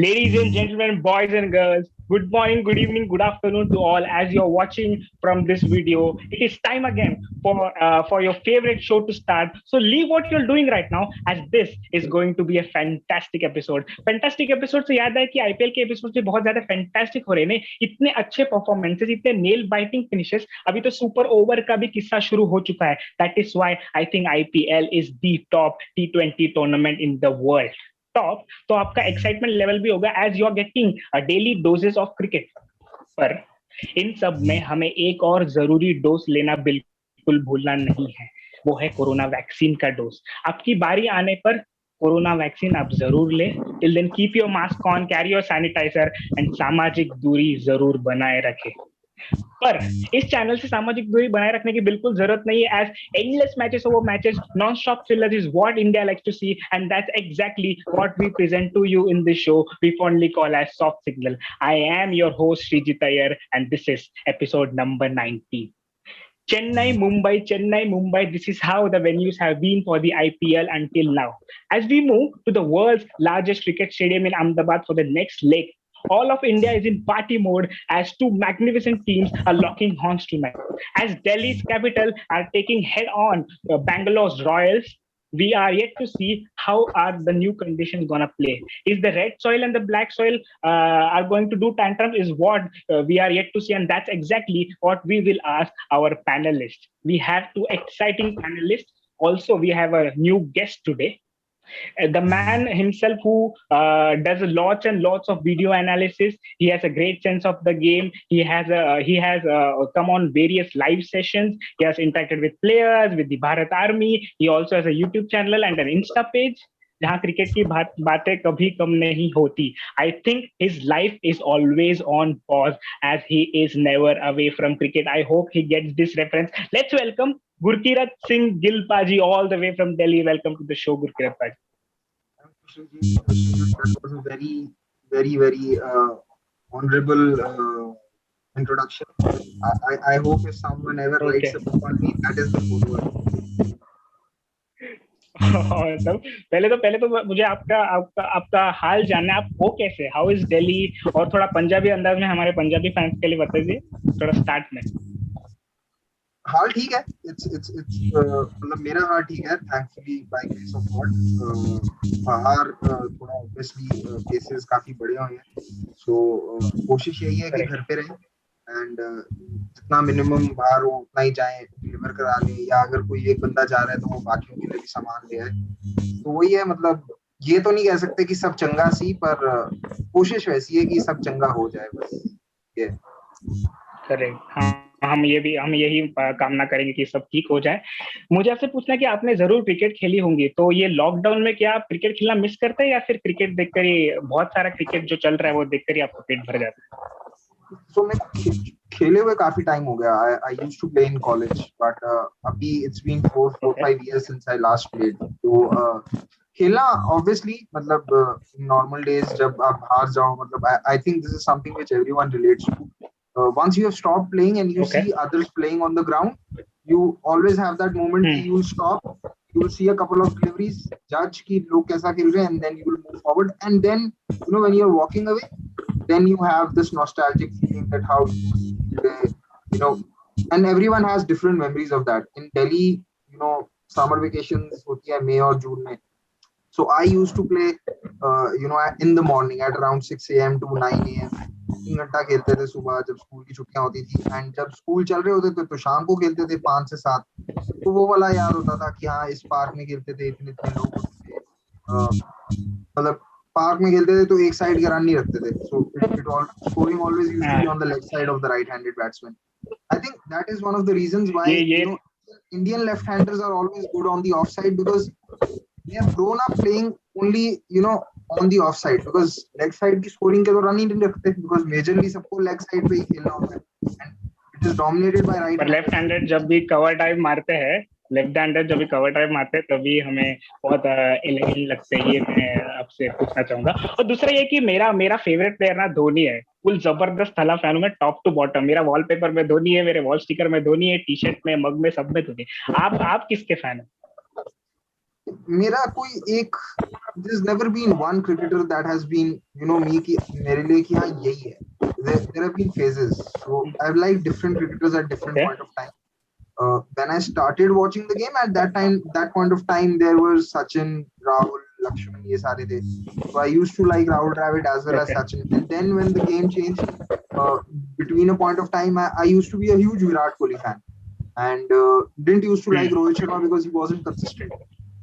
Ladies and gentlemen, boys and girls, good morning, good evening, good afternoon to all. As you're watching from this video, it is time again for your favorite show to start. So leave what you're doing right now, as this is going to be a fantastic episode. Fantastic episode से याद है कि IPL के episode से बहुत ज्यादा fantastic हो रहे हैं, इतने अच्छे परफॉर्मेंसेस, इतने नेल बाइटिंग फिनिशेस. अभी तो सुपर ओवर का भी किस्सा शुरू हो चुका है. That is why I think IPL is the top टी20 tournament in the world. Top तो आपका एक्साइटमेंट लेवल भी होगा as you are getting daily doses of cricket. पर इन सब में हमें एक और जरूरी डोज लेना बिल्कुल भूलना नहीं है. वो है कोरोना वैक्सीन का डोज. आपकी बारी आने पर कोरोना वैक्सीन आप जरूर ले. Till then keep your mask on, carry your sanitiser and सामाजिक दूरी जरूर बनाए रखें. पर इस चैनल से सामाजिक दूरी बनाए रखने की बिल्कुल जरूरत नहीं है, as endless matches over matches, non stop thrillers is what India likes to see, and that's exactly what we present to you in this show we fondly call as soft signal. I am your host Sreejith Iyer and this is episode number 19. Chennai, Mumbai, this is how the venues have been for the IPL until now. As we move to the world's largest cricket stadium in Ahmedabad for the next leg, all of India is in party mode as two magnificent teams are locking horns tonight. As Delhi's capital are taking head on Bangalore's Royals, we are yet to see how are the new conditions gonna play. Is the red soil and the black soil are going to do tantrums is what we are yet to see, and that's exactly what we will ask our panelists. We have two exciting panelists. Also, we have a new guest today. The man himself who does lots and lots of video analysis. He has a great sense of the game. He has come on various live sessions. He has interacted with players, with the Bharat Army. He also has a YouTube channel and an Insta page जहाँ cricket की बातें कभी कम नहीं होती. I think his life is always on pause as he is never away from cricket. I hope he gets this reference. Let's welcome Gurkirat Singh Gill Paji all the way from Delhi. Welcome to the show, Gurkirat Paji. That was a very honorable introduction. I hope if someone ever writes a book on me, that is the good word. पहले तो मुझे आपका हाल जानना है. आप हो कैसे? How is Delhi? और थोड़ा पंजाबी अंदाज में हमारे पंजाबी फैंस के लिए बताइए थोड़ा स्टार्ट में. हाल ठीक है. मतलब मेरा हाल ठीक है, thankfully by grace of God. बाहर थोड़ा ऑब्वियसली केसेस काफी बढ़े हुए हैं, सो कोशिश यही है कि घर पे रहें एंड जितना मिनिमम बाहर हो उतना ही जाएं, डिलीवर करा लें, या अगर कोई एक बंदा जा रहा है तो वो बाकियों के लिए भी सामान ले आए. तो वही है. मतलब ये तो नहीं कह सकते कि सब चंगा सी, पर कोशिश वैसी है कि सब चंगा हो जाए बस. ये करेक्ट. हाँ, हम यही कामना करेंगे कि सब ठीक हो जाए. मुझे आपसे पूछना है कि आपने जरूर क्रिकेट खेली होंगी, तो ये लॉकडाउन में क्या आप क्रिकेट खेलना मिस करते हैं, या फिर क्रिकेट देखकर ही बहुत सारा क्रिकेट जो चल रहा है वो देखकर ही आपका पेट भर जाता है? So मैं खेले हुए काफी टाइम हो गया. I used to play in college, but अभी it's been 4-5 years since I last played. तो खेलना obviously मतलब normal days जब आप बाहर जाओ, मतलब I think this is something which everyone relates to. Once you have stopped playing and you see others playing on the ground, you always have that moment कि you will stop, you will see a couple of deliveries, judge कि लोग कैसा खेल रहे हैं, and then you will move forward, and then you know when you are walking away, then you have this nostalgic feeling that how you know, and everyone has different memories of that. In Delhi, you know, summer vacations होती है मई और जून में. So I used to play you know in the morning at around 6 a.m. to 9 a.m. 3 घंटा खेलते थे सुबह जब school की छुट्टियां होती थी, एंड जब स्कूल चल रहे होते थे तो शाम को खेलते थे 5 से 7. तो वो वाला याद होता था कि हाँ इस पार्क में खेलते थे, इतने लोग होते थे. मतलब पार्क में खेलते थे तो एक साइड का रन नहीं रखते थे, so scoring always used to be on the left side of the right-handed batsman. I think that is one of the reasons why you know Indian left-handers are always good on the offside, because they have grown up playing only you know on the offside, because leg side की scoring के तो run ही नहीं रखते, because majorly सबको leg side पे ही खेलना होता है, and it is dominated by right. पर लेफ्ट हैंडेड जब भी कवर ड्राइव मारते हैं तभी हमें बहुत एलिगेंट लगते हैं. ये मैं आपसे पूछना चाहूंगा. और दूसरा ये कि मेरा फेवरेट प्लेयर ना धोनी है. फुल जबरदस्त थला फैन हूं मैं, टॉप टू बॉटम. मेरा वॉलपेपर में धोनी है, मेरे वॉल स्टिकर में धोनी है, टी शर्ट में, मग में, सब में धोनी. आप किसके फैन हैं? मेरा कोई एक there's never been one cricketer that has been me कि मेरे लिए कि हाँ यही है. There have been phases, so I've liked different cricketers at different Okay. point of time. When I started watching the game, at that point of time, there was Sachin, Rahul, Lakshman, ये सारे थे. So I used to like Rahul Dravid as well as Okay. Sachin. And then when the game changed, between a point of time, I used to be a huge Virat Kohli fan, and didn't used to like Rohit Sharma because he wasn't consistent.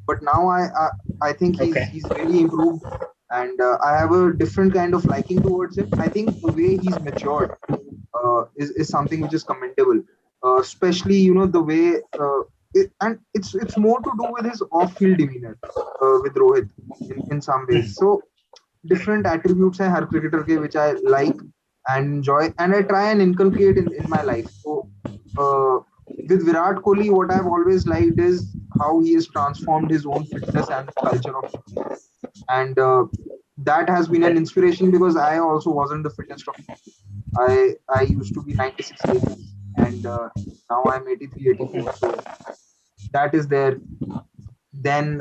But now I think Okay. he's really improved, and I have a different kind of liking towards him. I think the way he's matured is something which is commendable. Especially the way and it's more to do with his off-field demeanor with Rohit in some ways. So different attributes hai har cricketer ke which I like and enjoy, and I try and inculcate in my life. So with Virat Kohli, what I've always liked is how he has transformed his own fitness and the culture of the game. And that has been an inspiration because I also wasn't the fittest of me. I used to be 96 kgs, and now I'm 83, 84. So that is there. Then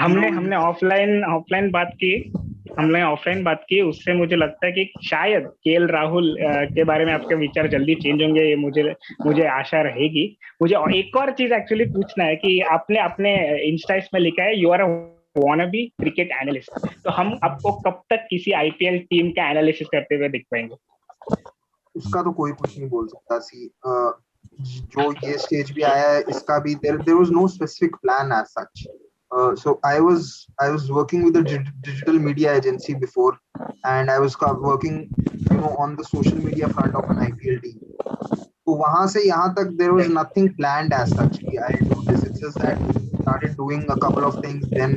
हमने offline बात की उससे मुझे लगता है कि शायद KL Rahul के बारे में आपके विचार जल्दी चेंज होंगे, ये मुझे आशा रहेगी. मुझे एक और चीज एक्चुअली पूछना है कि आपने अपने इंस्टा में लिखा है you are a wannabe cricket analyst, तो हम आपको कब तक किसी आईपीएल टीम का एनालिसिस करते हुए दिख पाएंगे? उसका तो कोई कुछ नहीं बोल सकता. सी जो ये स्टेज भी आया है इसका भी there was no specific plan as such. So I was working with a digital media agency before, and I was working on the social media front of an IPL team. तो वहां से यहाँ तक there was nothing planned as such कि I'll do this. It's just that started doing a couple of things, then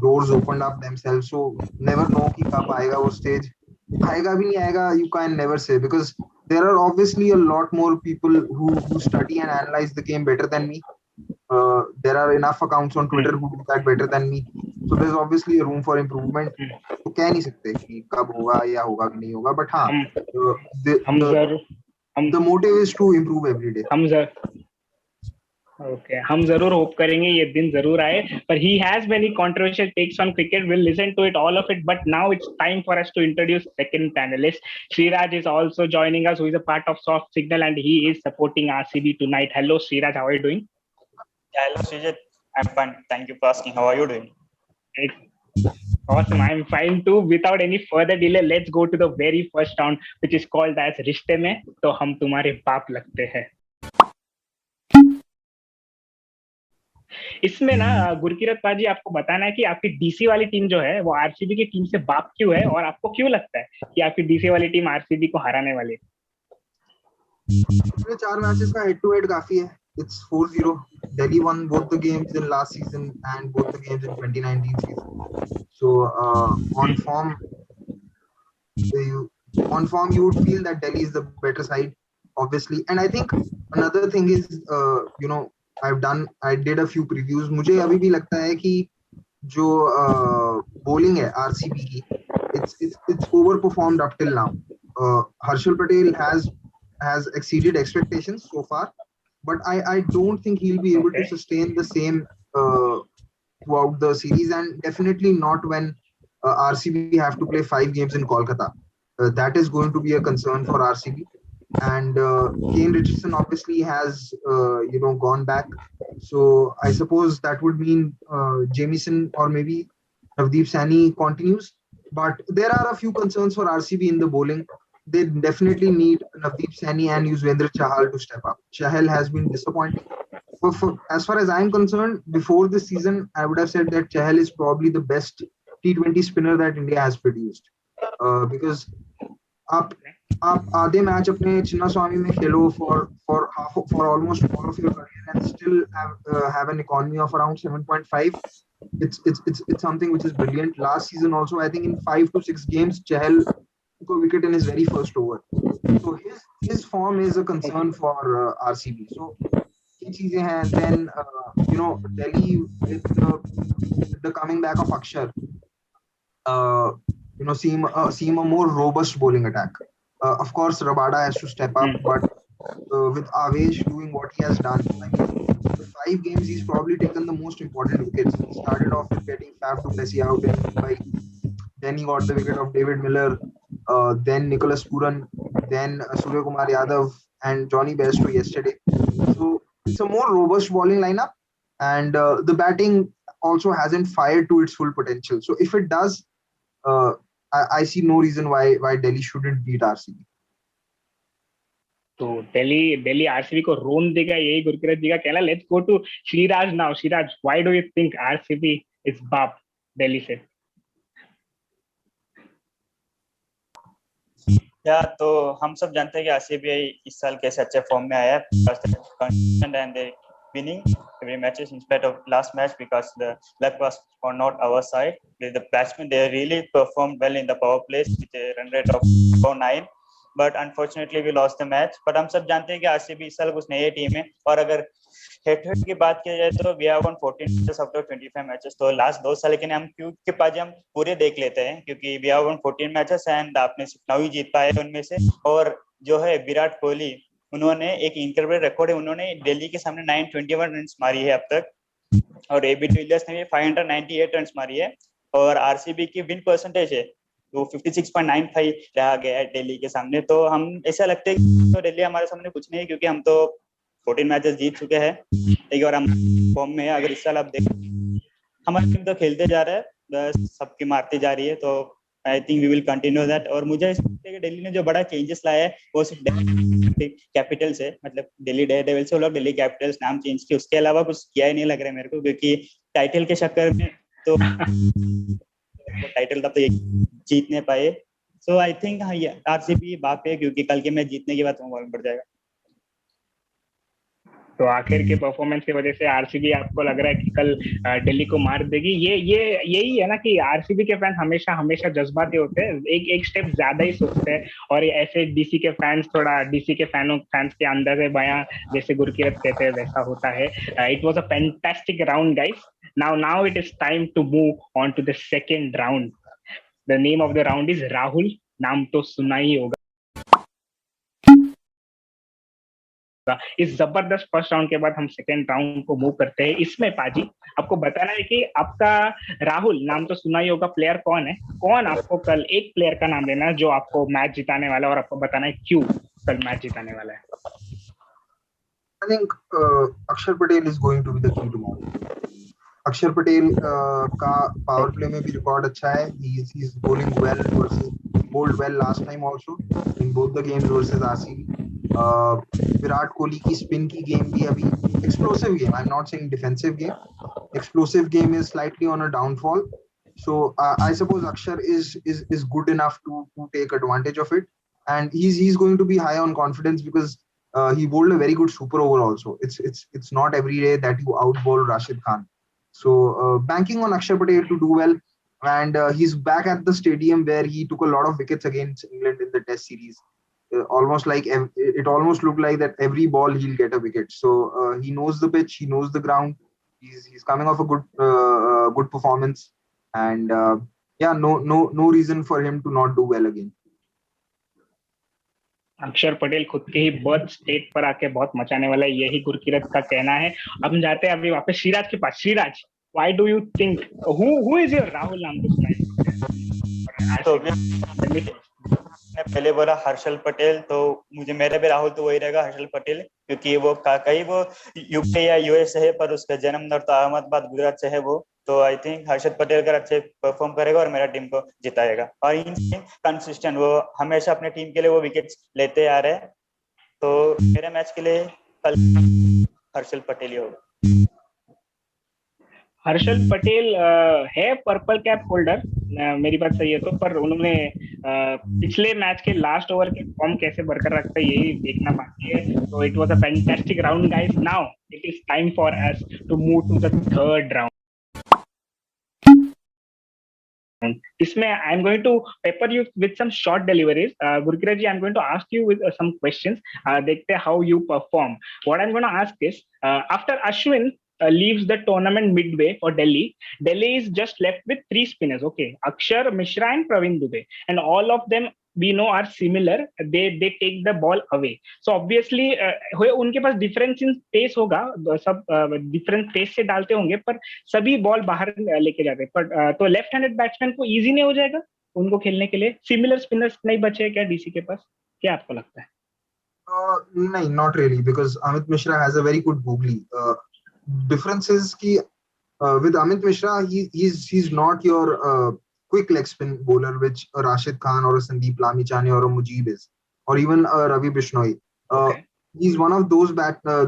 doors opened up themselves. So never know कि कब आएगा वो stage. आएगा भी नहीं आएगा, you can never say, because there are obviously a lot more people who study and analyze the game better than me. There are enough accounts on Twitter who do that better than me. So there's obviously a room for improvement. तो कह नहीं सकते कि कब होगा या होगा कि नहीं होगा, but हाँ, the motive is to improve every day. हम जरूर होप करेंगे ये दिन जरूर आए. पर he has many controversial takes on cricket. We'll listen to it, all of it. But now it's time for us to introduce second panelist. Sriraj is also joining us, who is a part of Soft Signal, and he is supporting RCB tonight. Hello, Sriraj. How are you doing? Yeah, hello, Srijit. I'm fine. Thank you for asking. How are you doing? Awesome. I'm fine too. Without any further delay, let's go to the very first round, which is called as रिश्ते में तो हम तुम्हारे बाप लगते हैं. इसमें ना गुरकीरत पाजी आपको बताना है कि आपकी डीसी वाली टीम जो है वो आरसीबी की टीम से बाप क्यों है, और आपको क्यों लगता है कि आपकी डीसी वाली टीम आरसीबी को हराने वाली है? पिछले 4 मैचेस का हेड टू हेड काफी है. It's 4-0. Delhi won both the games in last season and both the games in 2019 season. So on form you would feel that Delhi is the better side, obviously. And I think another thing is I did a few previews. मुझे अभी भी लगता है कि जो bowling है RCB की, it's overperformed up till now. Harshal Patel has exceeded expectations so far, but I don't think he'll be able to sustain the same throughout the series, and definitely not when RCB have to play 5 games in Kolkata. That is going to be a concern for RCB. And Kane Richardson obviously has gone back, so I suppose that would mean Jamieson or maybe Navdeep Saini continues. But there are a few concerns for RCB in the bowling. They definitely need Navdeep Saini and Yuzvendra Chahal to step up. Chahal has been disappointing. As far as I'm concerned, before this season, I would have said that Chahal is probably the best T20 spinner that India has produced. Because आप आधे match अपने चिन्ना स्वामी में खेलो for almost all of your career and still have an economy of around 7.5. It's something which is brilliant. Last season also, I think in 5 to 6 games, Chahal took a wicket in his very first over. So his form is a concern for RCB. So ये चीजें हैं. Then Delhi with the coming back of Akshar, seem a more robust bowling attack. Of course, Rabada has to step up, but with Avesh doing what he has done. I mean, the 5 games he's probably taken the most important wickets. He started off with getting Faf du Plessis out in Mumbai. Then he got the wicket of David Miller, then Nicholas Puran, then Surya Kumar Yadav and Johnny Bairstow yesterday. So it's a more robust bowling lineup, and the batting also hasn't fired to its full potential. So if it does, uh, I see no reason why Delhi shouldn't beat RCB. तो Delhi RCB को रोन देगा, यही गुरकीरत जी का कहना. Let's go to Shreeraj now. Shreeraj, why do you think RCB is बाप दिल्ली से? या तो हम सब जानते हैं कि आरसीबी इस साल कैसे अच्छे फॉर्म में आया है and they winning every matches in spite of last match because the luck was not our side. The batsmen, they really performed well in the power plays with a run rate of 9, but unfortunately we lost the match. But हम सब जानते हैं कि RCB इस साल कुछ नई team है, और अगर हेड की बात की जाए तो we have won 14 matches out of 25 matches. तो लास्ट 2 साल के हम क्यों के पास हम पूरे देख लेते हैं, क्योंकि we have won 14 matches and आपने सिर्फ 9 ही जीत पाए उनमें से. और जो है विराट कोहली, उन्होंने एक इनक्रेडिबल रिकॉर्ड है, उन्होंने दिल्ली के सामने 921 रन मारी है अब तक, और एबी डिविलियर्स ने भी 598 रन मारी है, और आरसीबी की विन परसेंटेज है तो 56.95 रहा गया है दिल्ली के सामने. तो हम ऐसा लगता है कि तो दिल्ली हमारे सामने कुछ नहीं है, क्योंकि हम तो 14 मैचेस जीत चुके हैं, एक और हम फॉर्म में है. अगर इस साल आप देखें हमारी टीम तो खेलते जा रहा है, बस सबकी मारती जा रही है, तो I think we will continue that. और मुझे इस दिल्ली ने जो बड़ा चेंजेस लाया है वो सिर्फ कैपिटल से, मतलब दिल्ली डेयरडेविल से वो लोग दिल्ली कैपिटल्स नाम चेंज किया, उसके अलावा कुछ किया ही नहीं लग रहा है मेरे को, क्योंकि टाइटल के चक्कर में तो टाइटल तब तो जीत नहीं पाए. सो आई थिंक हाँ ये आरसीबी बाप है, क्योंकि कल के मैच जीतने के बाद तो बढ़ जाएगा. तो आखिर के परफॉर्मेंस की वजह से आरसीबी आपको लग रहा है कि कल दिल्ली को मार देगी? ये यही है ना कि आरसीबी के फैंस हमेशा हमेशा जज्बाती होते हैं, एक स्टेप ज्यादा ही सोचते हैं, और ऐसे डीसी के फैंस थोड़ा डीसी के फैंस के अंदर से बयां जैसे गुरकीरत कहते हैं वैसा होता है. It was a fantastic round guys. Now it is time to move on to the second round. The name of the round is Rahul. नाम तो सुना ही होगा. इस जबरदस्त फर्स्ट राउंड के बाद हम सेकेंड राउंड को मूव करते हैं. इसमें पाजी आपको बताना है कि आपका राहुल, नाम तो सुना ही होगा, प्लेयर कौन है, कौन आपको कल एक प्लेयर का नाम लेना है जो आपको मैच जिताने वाला है, और आपको बताना है क्यों कल मैच जिताने वाला है. I think Akshar Patel is going to be the key tomorrow. अक्षर पटेल का पावर प्ले में भी रिकॉर्ड अच्छा है. He's bowling well versus bowled well last time also in both the games versus RCB. Virat Kohli की स्पिन की गेम भी अभी explosive game, I am not saying defensive game, explosive game is slightly on a downfall. So I suppose Akshar is good enough to take advantage of it, and he's going to be high on confidence because he bowled a very good super over also. It's not every day that you outbowl Rashid Khan. So banking on Akshar Patel to do well, and he's back at the stadium where he took a lot of wickets against England in the Test series. Almost like it almost looked like that every ball he'll get a wicket. So he knows the pitch, he knows the ground. He's coming off a good performance, and yeah, no reason for him to not do well again. अक्षर पटेल खुद के ही birth state पर आके बहुत मचाने वाला है, यही गुरकीरत का कहना है. अब हम जाते हैं अभी वापस श्रीराज के पास. Shriraj, why do you think who is your Rahul? नाम तो सुना है. पहले बोला हर्षल पटेल, तो मुझे मेरा भी राहुल तो वही रहेगा, हर्षल पटेल, क्योंकि वो कहीं वो यूके या यूएस है, पर उसका जन्म तो अहमदाबाद गुजरात से है वो. तो आई थिंक हर्षल पटेल अगर अच्छे परफॉर्म करेगा और मेरा टीम को जिताएगा. और इन कंसिस्टेंट, वो हमेशा अपने टीम के लिए वो विकेट्स लेते आ रहे हैं. तो मेरे मैच के लिए कल हर्षल पटेल ही होगा. हर्षल पटेल है पर्पल कैप होल्डर, मेरी बात सही है तो, पर उन्होंने पिछले मैच के लास्ट ओवर के फॉर्म कैसे बरकरार रखता है यही देखना बाकी है. तो it was a fantastic round guys. Now it is time for us to move to the third round. इसमें I am going to pepper you with some short deliveries. Gurkirat ji, I am going to ask you with some questions. देखते हैं how you perform. What I am going to ask is, after Ashwin leaves the tournament midway for Delhi. Delhi is just left with 3 spinners, okay? Akshar, Mishra and Praveen Dubey, and all of them we know are similar, they take the ball away. So obviously उनके पास difference in pace होगा, सब different pace से डालते होंगे, पर सभी ball बाहर लेके जाते हैं. पर तो लेफ्ट हैंडेड बैट्समैन को इजी नहीं हो जाएगा उनको खेलने के लिए? सिमिलर स्पिनर्स नहीं बचे क्या डीसी के पास? क्या आपको लगता है? No, not really, because Amit Mishra has a very good googly. Difference is ki with Amit Mishra, he's not your quick leg spin bowler, which a Rashid Khan or a Sandeep Lamichhane or a Mujib is, or even a Ravi Bishnoi. Okay. He's one of those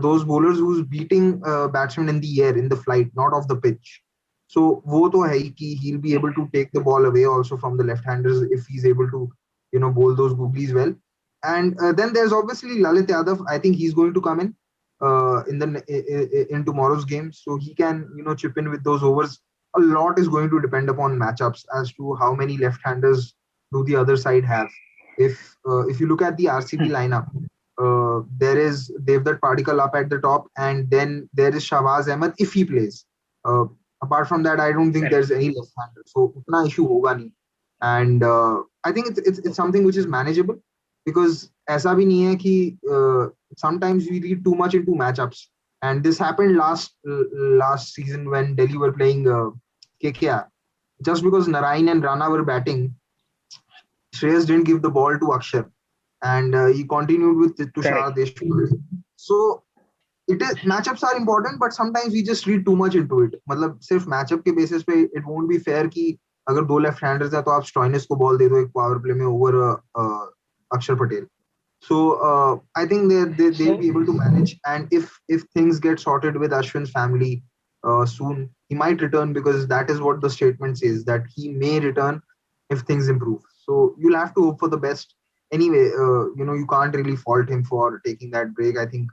those bowlers who's beating batsmen in the air, in the flight, not off the pitch. So wo to hai ki he'll be able to take the ball away also from the left-handers if he's able to, bowl those googlies well. And then there's obviously Lalit Yadav. I think he's going to come in in tomorrow's game, so he can chip in with those overs. A lot is going to depend upon matchups as to how many left-handers do the other side have. If you look at the RCB lineup, there is Devdutt Padikkal up at the top, and then there is Shahbaz Ahmed if he plays. Apart from that, I don't think there's any left-hander, so utna issue hoga nahi. And I think it's something which is manageable, because ऐसा भी नहीं है कि sometimes we read too much into matchups, and this happened last season when Delhi were playing KKR. Just because Narain and Rana were batting, Shreyas didn't give the ball to Akshar, and he continued with Tushar Deshmukh. So matchups are important, but sometimes we just read too much into it. मतलब सिर्फ matchup के basis पे it won't be fair कि अगर दो left handers हैं तो आप Stoinis को ball दे दो एक power play में over Akshar Patel. So I think they'll be able to manage, and if things get sorted with Ashwin's family soon, he might return, because that is what the statement says, that he may return if things improve. So you'll have to hope for the best. Anyway, you can't really fault him for taking that break. I think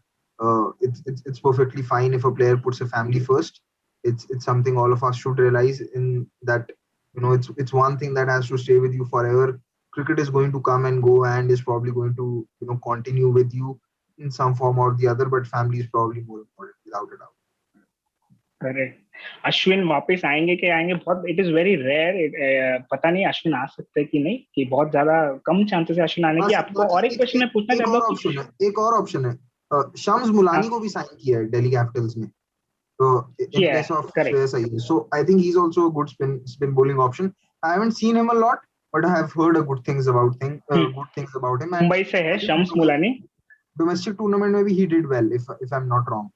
it's perfectly fine if a player puts a family first. It's something all of us should realize, in that it's one thing that has to stay with you forever. Cricket is going to come and go, and is probably going to continue with you in some form or the other, but family is probably more important, without a doubt. Correct. Ashwin वापस आएंगे कि आएंगे, बहुत it is very rare. पता नहीं अश्विन आ सकते हैं कि नहीं, कि बहुत ज्यादा कम चांसेस है अश्विन आने की. आपको और एक क्वेश्चन मैं पूछना चाहता हूं. एक और ऑप्शन है, शम्स मुलानी को भी साइन किया है दिल्ली कैपिटल्स में, तो in case of Shreyas Iyer. So I think he's also a good spin bowling option. I haven't seen him a lot, but I have heard good things about him. Mumbai से है Shams Mulani. Domestic tournament में भी he did well, if I'm not wrong.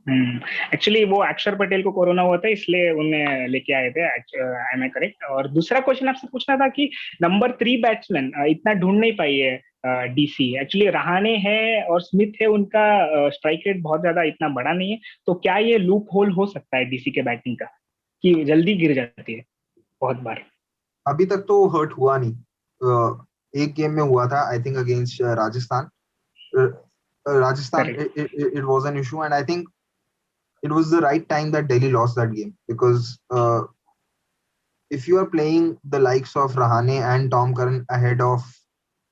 Actually वो अक्षर पटेल को corona हुआ था, इसलिए उन्हें लेके आए थे. Am I correct? और दूसरा क्वेश्चन आपसे पूछना था कि नंबर 3 बैट्समैन इतना ढूंढ नहीं पाई है डीसी. एक्चुअली रहाणे है और स्मिथ है, उनका स्ट्राइक रेट बहुत ज्यादा इतना बड़ा नहीं है. तो क्या ये लूप होल हो सकता है डीसी के बैटिंग का, कि जल्दी गिर जाती है बहुत बार? अभी तक तो हर्ट हुआ नहीं. एक गेम में हुआ था, I think against Rajasthan. it was an issue, and I think it was the right time that Delhi lost that game, because if you are playing the likes of Rahane and Tom Curran ahead of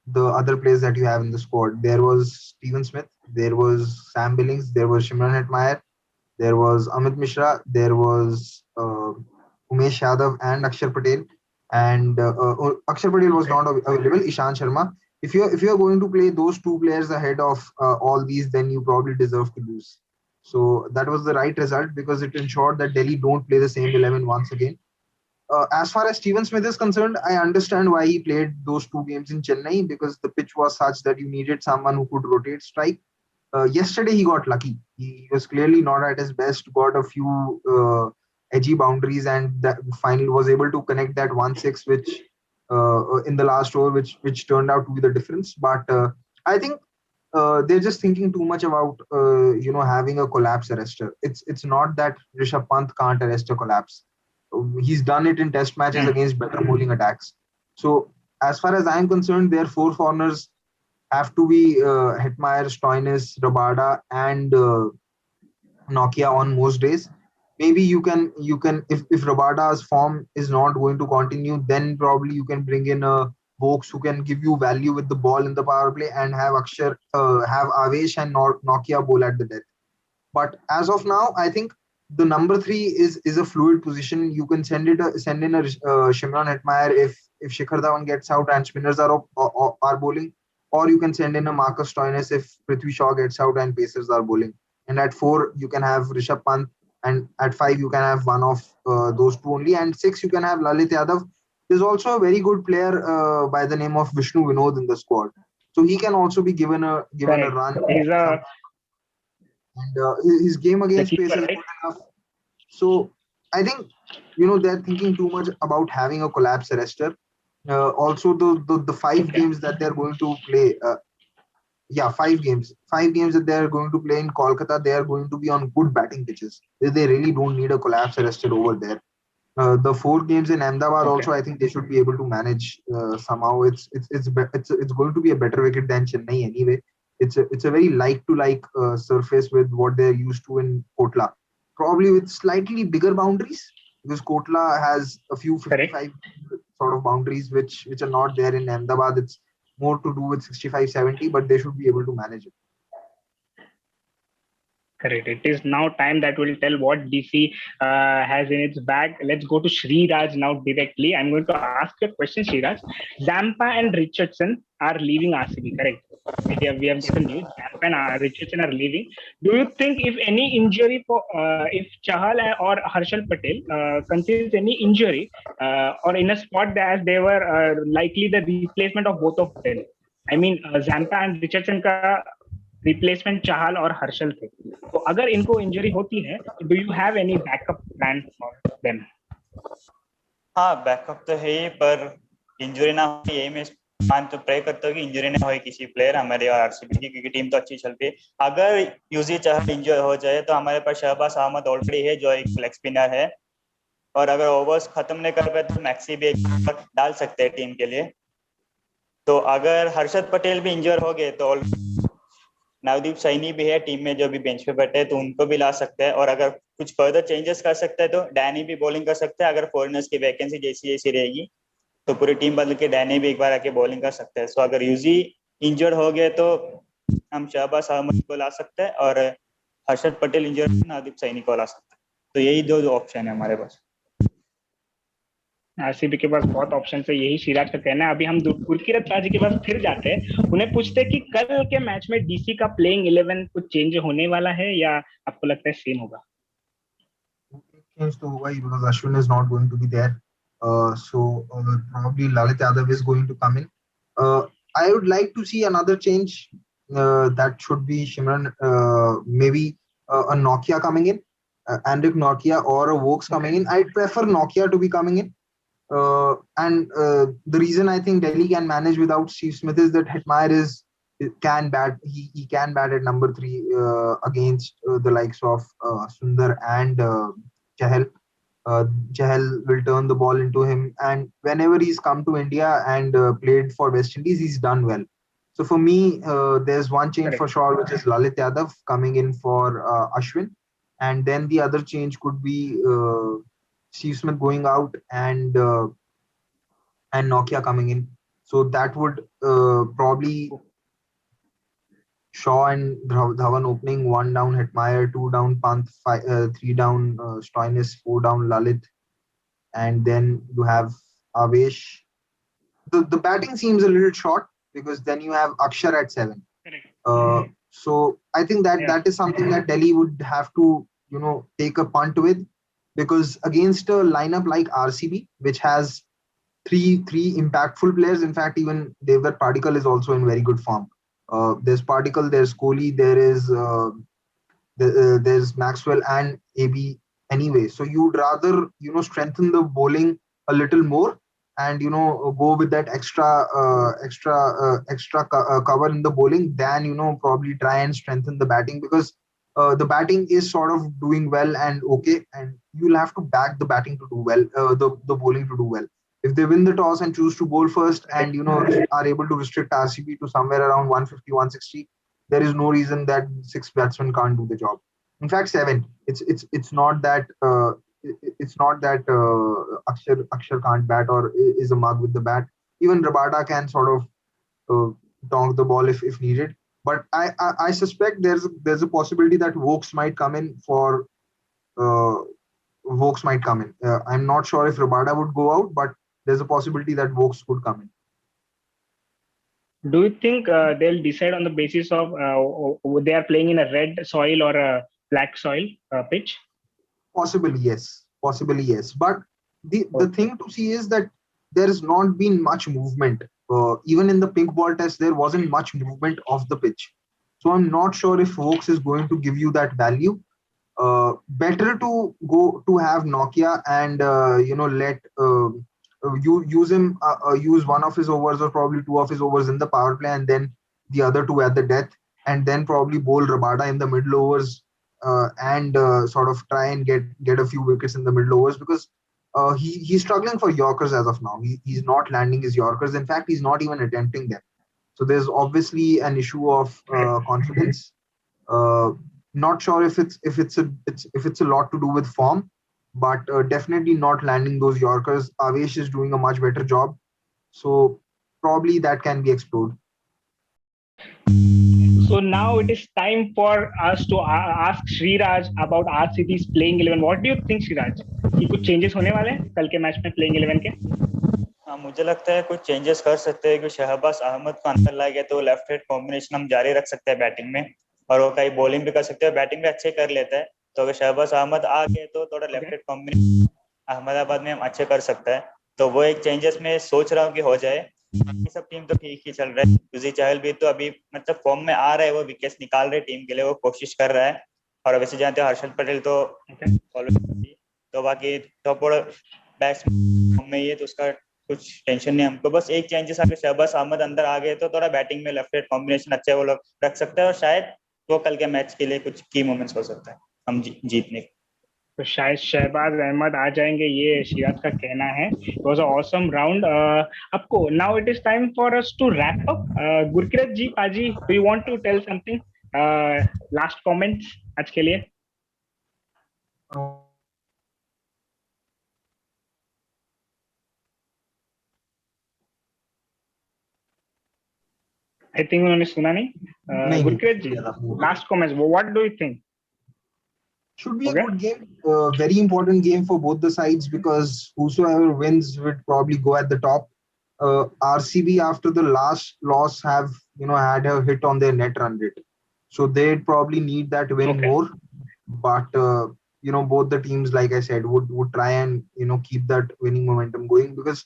the other players that you have in the squad, there was Steven Smith, there was Sam Billings, there was Shimron Hetmyer, there was Amit Mishra, there was Umesh Yadav and Akshar Patel, and Akshar Patel was not available, Ishant Sharma. If you are going to play those two players ahead of all these, then you probably deserve to lose. So that was the right result, because it ensured that Delhi don't play the same 11 once again. As far as Steven Smith is concerned, I understand why he played those 2 games in Chennai, because the pitch was such that you needed someone who could rotate strike. Yesterday he got lucky. He was clearly not at his best, got a few edgy boundaries, and that finally was able to connect that 1-6, which in the last over, which turned out to be the difference. But I think they're just thinking too much about having a collapse arrester. It's not that Rishabh Pant can't arrest a collapse. He's done it in test matches against better bowling attacks. So as far as I'm concerned, their 4 foreigners have to be Hetmyer, Stoinis, Rabada, and Nokia on most days. Maybe you can if Rabada's form is not going to continue, then probably you can bring in a Vokes who can give you value with the ball in the power play, and have Akshar, have Avesh and Nokia bowl at the death. But as of now, I think the number three is a fluid position. You can send in a Shimron Hetmeyer if Shikhar Dhawan gets out and spinners are bowling, or you can send in a Marcus Stoinis if Prithvi Shaw gets out and pacers are bowling. And at four you can have Rishabh Pant, and at five you can have one of those two only, and six you can have Lalit Yadav. There's also a very good player by the name of Vishnu Vinod in the squad, so he can also be given a Correct. run. He's a And his game the against pace keeper, is right? good enough. So I think they're thinking too much about having a collapse arrestor. Also, the five Okay. games that they're going to play. Yeah, 5 games. 5 games that they're going to play in Kolkata. They are going to be on good batting pitches. They really don't need a collapse arrestor over there. The 4 games in Ahmedabad Okay. also, I think they should be able to manage somehow. It's going to be a better wicket than Chennai anyway. It's a very like to like surface with what they're used to in Kotla, probably with slightly bigger boundaries, because Kotla has a few Correct. 55 sort of boundaries which are not there in Ahmedabad. It's more to do with 65, 70, but they should be able to manage it. Correct. It is now time that will tell what DC has in its bag. Let's go to Sriraj now directly. I'm going to ask you a question, Sriraj. Zampa and Richardson are leaving RCB, correct? We have gotten news. Zampa and Richardson are leaving. Do you think if any injury for if Chahal or Harshal Patel concedes any injury or in a spot as they were likely the replacement of both of them? I mean, Zampa and Richardson का replacement चाहल और हर्षल थे, तो अगर इनको injury होती है तो do you have any backup plan for them? हाँ, बैकअप तो है ही, पर इंजरी ना हो यही मैं मान तो प्रे करता हूँ कि इंजरी ना हो किसी प्लेयर हमारे और आरसीबी की, क्योंकि टीम तो अच्छी चल रही है। अगर यूजी चहल इंजर हो जाए तो हमारे पास शहबाज अहमद ऑलरेडी है जो एक लेग स्पिनर है, और अगर ओवर्स खत्म नहीं कर पाए तो मैक्सी भी एक डाल सकते हैं टीम के लिए। तो अगर हर्षद पटेल भी इंजर हो गए तो नवदीप सैनी भी है टीम में जो भी बेंच पे बैठे हैं, तो उनको भी ला सकते हैं। और अगर कुछ फर्दर चेंजेस कर सकते हैं तो डैनी भी बॉलिंग कर सकते हैं। अगर फॉरेनर्स की वैकेंसी जैसी जैसी रहेगी तो पूरी टीम बदल के डैनी भी एक बार आके बॉलिंग कर सकते हैं। सो अगर यूजी इंजर्ड हो गए तो हम शहबाज अहमद को ला सकते हैं, और हर्षद पटेल इंजर्ड नवदीप सैनी को ला सकते हैं। तो यही दो ऑप्शन है हमारे पास। आरसीबी के पास बहुत ऑप्शन है, यही सिराज का कहना है। अभी हम गुरकीरत राज के पास फिर जाते हैं, उन्हें पूछते हैं कि कल के मैच में डीसी का प्लेइंग 11 कुछ चेंज होने वाला है या आपको लगता है सेम होगा? Change to Hawaii because Ashwin is not going to be there. So probably Lalit Yadav is going to come in. I would like to see another change. That should be Shimran, maybe a Nokia coming in, Andrik Nokia or a Vokes coming in. I'd prefer Nokia to be coming in. And the reason I think Delhi can manage without Steve Smith is that Hetmeyer can bat. He can bat at number 3 against the likes of Sundar and Chahal. Chahal will turn the ball into him, and whenever he's come to India and played for West Indies, he's done well. So for me, there's one change for sure, which is Lalit Yadav coming in for Ashwin, and then the other change could be Steve Smith going out and Nokia coming in. So that would probably Shaw and Dhawan opening, 1 down Hetmeyer, 2 down Pant, 3 down Stoinis, 4 down Lalit, and then you have Avesh. The batting seems a little short because then you have Akshar at 7. So I think that is something that Delhi would have to take a punt with, because against a lineup like RCB, which has three impactful players, in fact even Devdutt Padikkal is also in very good form. There's Padikkal, there's Kohli, there's Maxwell and AB anyway. So you'd rather strengthen the bowling a little more and go with that extra cover in the bowling than probably try and strengthen the batting, because the batting is sort of doing well and okay, and you'll have to back the batting to do well, the bowling to do well. If they win the toss and choose to bowl first and are able to restrict RCB to somewhere around 150, 160, there is no reason that 6 batsmen can't do the job. In fact, 7. It's not that Akshar can't bat or is a mug with the bat. Even Rabada can sort of donk the ball if needed. But I suspect there's a possibility that Vokes might come in for Vokes might come in. I'm not sure if Rabada would go out, but there's a possibility that Vokes could come in. Do you think they'll decide on the basis of they are playing in a red soil or a black soil pitch? Possibly yes. Possibly yes. But the thing to see is that there has not been much movement. Even in the pink ball test, there wasn't much movement of the pitch. So I'm not sure if Vokes is going to give you that value. Better to go to have Nokia and let you use him use one of his overs or probably two of his overs in the power play and then the other two at the death and then probably bowl Rabada in the middle overs and sort of try and get a few wickets in the middle overs because he's struggling for Yorkers as of now. He's not landing his Yorkers. In fact, he's not even attempting them. So there's obviously an issue of confidence. Not sure if it's a lot to do with form, but definitely not landing those Yorkers. Avesh is doing a much better job, so probably that can be explored. So now it is time for us to ask Sriraj about RCB's playing 11. What do you think, Sriraj? कि कुछ changes होने वाले हैं कल के match में playing 11 के? हाँ, मुझे लगता है कुछ चेंजेस कर सकते हैं कि शहबाज अहमद को अंदर लाएंगे तो लेफ्ट राइट कॉम्बिनेशन हम जारी रख सकते हैं बैटिंग में और वो कहीं बॉलिंग भी कर सकते हैं बैटिंग भी अच्छे कर लेता है तो अगर शहबाज अहमद आ गए तो थोड़ा लेफ्ट राइट कॉम्बिनेशन अहमदाबाद में हम अच्छे कर सकते हैं तो वो एक चेंजेस में सोच रहा हूँ कि हो जाए बाकी सब टीम तो ठीक ही चल रहा है युजवेंद्र चहल भी तो अभी मतलब फॉर्म में आ रहा है वो विकेट्स निकाल रहे टीम के लिए वो कोशिश कर रहा है और वैसे जानते हो हर्षल पटेल तो बाकी टॉप ऑर्डर बैट्समैन में ये तो उसका कुछ टेंशन नहीं हमको बस एक चेंजेस अगर शहबाज अहमद अंदर आ गए तो थोड़ा बैटिंग में लेफ्ट राइट कॉम्बिनेशन अच्छा वो लोग रख सकते हैं और शायद वो कल के मैच के लिए कुछ की मोमेंट्स हो सकता है हम जीतने तो शायद शहबाज अहमद आ जाएंगे ये सिराज का कहना है it was a awesome round आपको now it is time for us to wrap up Gurkirat ji paaji do you want to tell something last comments आज के लिए I think उन्होंने सुना नहीं Gurkirat ji last comments what do you think Should be a good game, very important game for both the sides because whosoever wins would probably go at the top. RCB after the last loss have had a hit on their net run rate, so they'd probably need that win more. But both the teams, like I said, would try and keep that winning momentum going because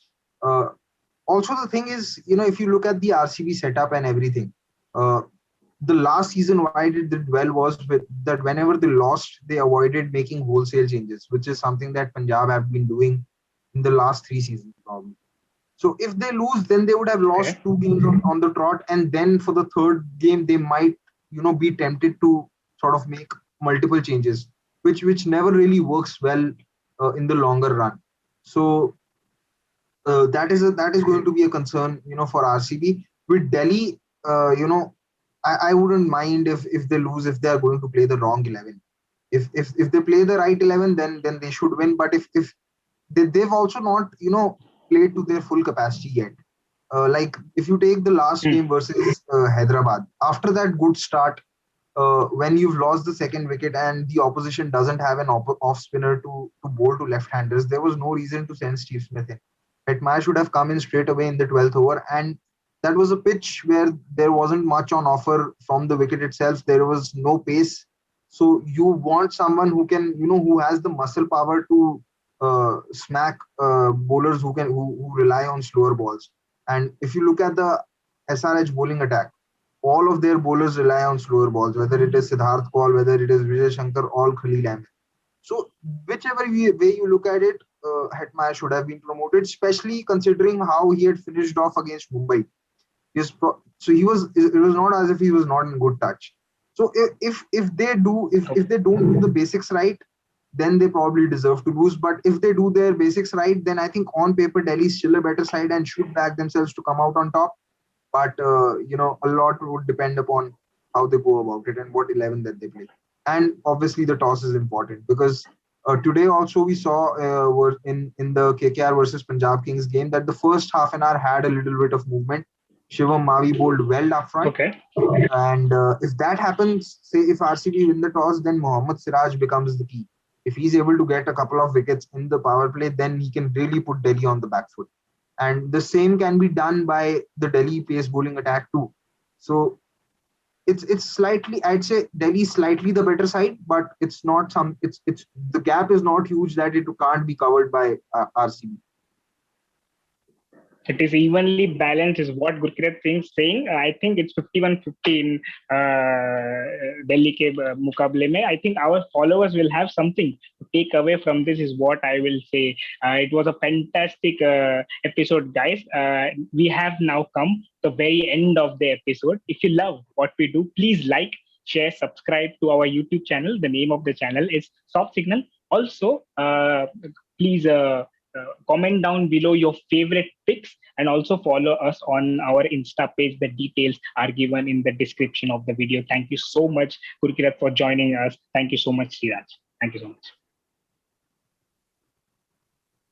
also the thing is if you look at the RCB setup and everything. The last season why they did well was that whenever they lost, they avoided making wholesale changes, which is something that Punjab have been doing in the last 3 seasons probably. So if they lose, then they would have lost 2 games on the trot, and then for the third game they might be tempted to sort of make multiple changes, which never really works well in the longer run. So that is going to be a concern for RCB. With Delhi, I wouldn't mind if they lose if they are going to play the wrong 11. If they play the right 11, then they should win. But if they've also not played to their full capacity yet. Like if you take the last game versus Hyderabad, after that good start, when you've lost the second wicket and the opposition doesn't have an off spinner to bowl to left-handers, there was no reason to send Steve Smith in. Hetmyer should have come in straight away in the 12th over, and that was a pitch where there wasn't much on offer from the wicket itself. There was no pace. So you want someone who can, who has the muscle power to smack bowlers who rely on slower balls. And if you look at the SRH bowling attack, all of their bowlers rely on slower balls, whether it is Siddharth Kaul, whether it is Vijay Shankar, or Khalil Ahmed. So whichever way you look at it, Hetmyer should have been promoted, especially considering how he had finished off against Mumbai. So it was not as if he was not in good touch. So if they don't do the basics right, then they probably deserve to lose. But if they do their basics right, then I think on paper Delhi is still a better side and should back themselves to come out on top. But a lot would depend upon how they go about it and what 11 that they play. And obviously the toss is important because today also we saw in the KKR versus Punjab Kings game that the first half an hour had a little bit of movement. Shivam Mavi bowled well up front. And if that happens, say if RCB win the toss, then Mohammad Siraj becomes the key. if he's able to get a couple of wickets in the power play, then he can really put Delhi on the back foot. And the same can be done by the Delhi pace bowling attack too. So it's slightly, I'd say Delhi is slightly the better side, but it's not it's the gap is not huge that it can't be covered by RCB. It is evenly balanced, is what Gurkirat Singh is saying. I think it's 51-50 in Delhi ke mukable mein. I think our followers will have something to take away from this, is what I will say. It was a fantastic episode, guys. We have now come to the very end of the episode. If you love what we do, please like, share, subscribe to our YouTube channel. The name of the channel is Soft Signal. Also, please comment down below your favorite picks, and also follow us on our Insta page. The details are given in the description of the video. Thank you so much, Gurkirat, for joining us. Thank you so much, Sriraj. Thank you so much.